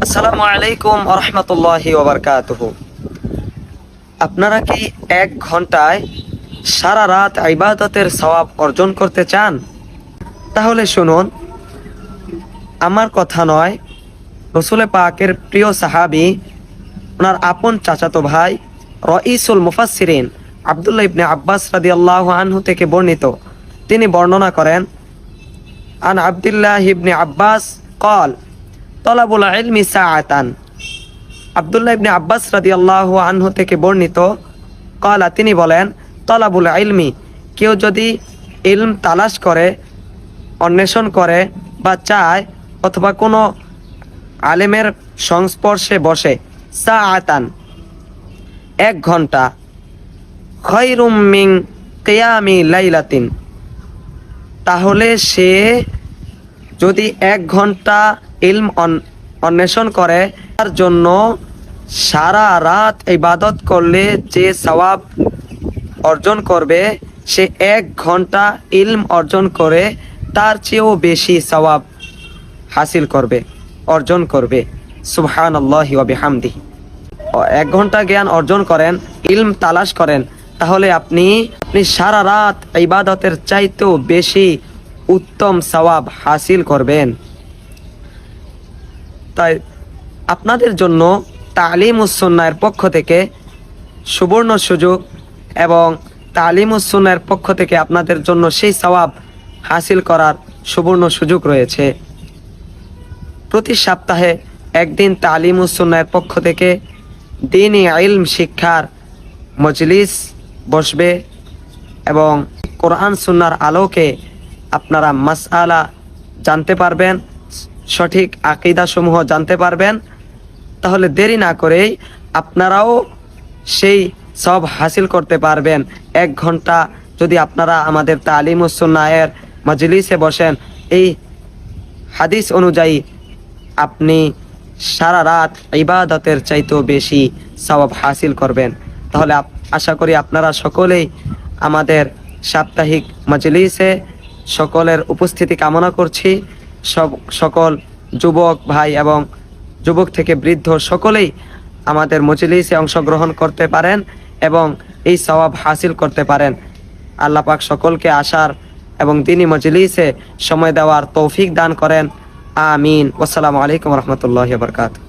আসসালামু আলাইকুম ওয়া রাহমাতুল্লাহি ওয়া বারাকাতুহু। আপনারা কি 1 ঘন্টায় সারা রাত ইবাদতের সওয়াব অর্জন করতে চান? তাহলে শুনুন, আমার কথা নয়, রাসূল পাকের প্রিয় সাহাবী, ওনার আপন চাচাতো ভাই রাইসুল মুফাসসিরিন আব্দুল্লাহ ইবনে আব্বাস রাদিয়াল্লাহু আনহু থেকে বর্ণিত। তিনি বর্ণনা করেন, আন আব্দুল্লাহ ইবনে আব্বাস قال তলাবুল ইলমি সাআতান। আব্দুল্লাহ ইবনে আব্বাস রাদিয়াল্লাহু আনহু থেকে বর্ণিত, ক্বালা, তিনি বলেন, তলাবুল ইলমি, কেউ যদি ইলম তালাশ করে, অন্বেষণ করে বা চায় অথবা কোনো আলেমের সংস্পর্শে বসে, সাআতান 1 ঘন্টা, খায়রুম মিন কিয়ামি লাইলাতিন, তাহলে সে যদি 1 ঘন্টা ইলম অন্বেষণ করে, তার জন্য সারা রাত ইবাদত করলে যে সওয়াব অর্জন করবে, সে 1 ঘন্টা ইলম অর্জন করে তার চেয়েও বেশি সওয়াব হাসিল করবে, অর্জন করবে। সুবহানাল্লাহি ওয়া বিহামদিহি। 1 ঘন্টা জ্ঞান অর্জন করেন, ইলম তালাশ করেন, তাহলে আপনি সারা রাত ইবাদতের চাইতেও বেশি উত্তম সওয়াব হাসিল করবেন। তাই আপনাদের জন্য তালিমুস সুন্নাহর পক্ষ থেকে সুবর্ণ সুযোগ, এবং তালিমুস সুন্নাহর পক্ষ থেকে আপনাদের জন্য সেই সওয়াব হাসিল করার সুবর্ণ সুযোগ রয়েছে। প্রতি সপ্তাহে একদিন তালিমুস সুন্নাহর পক্ষ থেকে দ্বীনি ইলম শিক্ষার মজলিস বসবে, এবং কোরআন সুন্নাহর আলোকে আপনারা মাসআলা জানতে পারবেন, সঠিক আকীদা সমূহ জানতে পারবেন। তাহলে দেরি না করেই আপনারাও সেই সব হাসিল করতে পারবেন। 1 ঘন্টা যদি আপনারা আমাদের তালিমুস সুন্নাহের মজলিসে বসেন, এই হাদিস অনুযায়ী আপনি সারা রাত ইবাদতের চাইতেও বেশি সওয়াব হাসিল করবেন। তাহলে আশা করি আপনারা সকলেই আমাদের সাপ্তাহিক মজলিসে সকলের উপস্থিতি কামনা করছি। সকল যুবক ভাই এবং যুবক থেকে বৃদ্ধ সকলেই আমাদের মজলিসে অংশগ্রহণ করতে পারেন এবং এই সওয়াব হাসিল করতে পারেন। আল্লাহ পাক সকলকে আসার এবং দ্বীনি মজলিসে সময় দেওয়ার তৌফিক দান করেন। আমিন। আসসালামু আলাইকুম ওয়া রাহমাতুল্লাহি ওয়া বারাকাতুহু।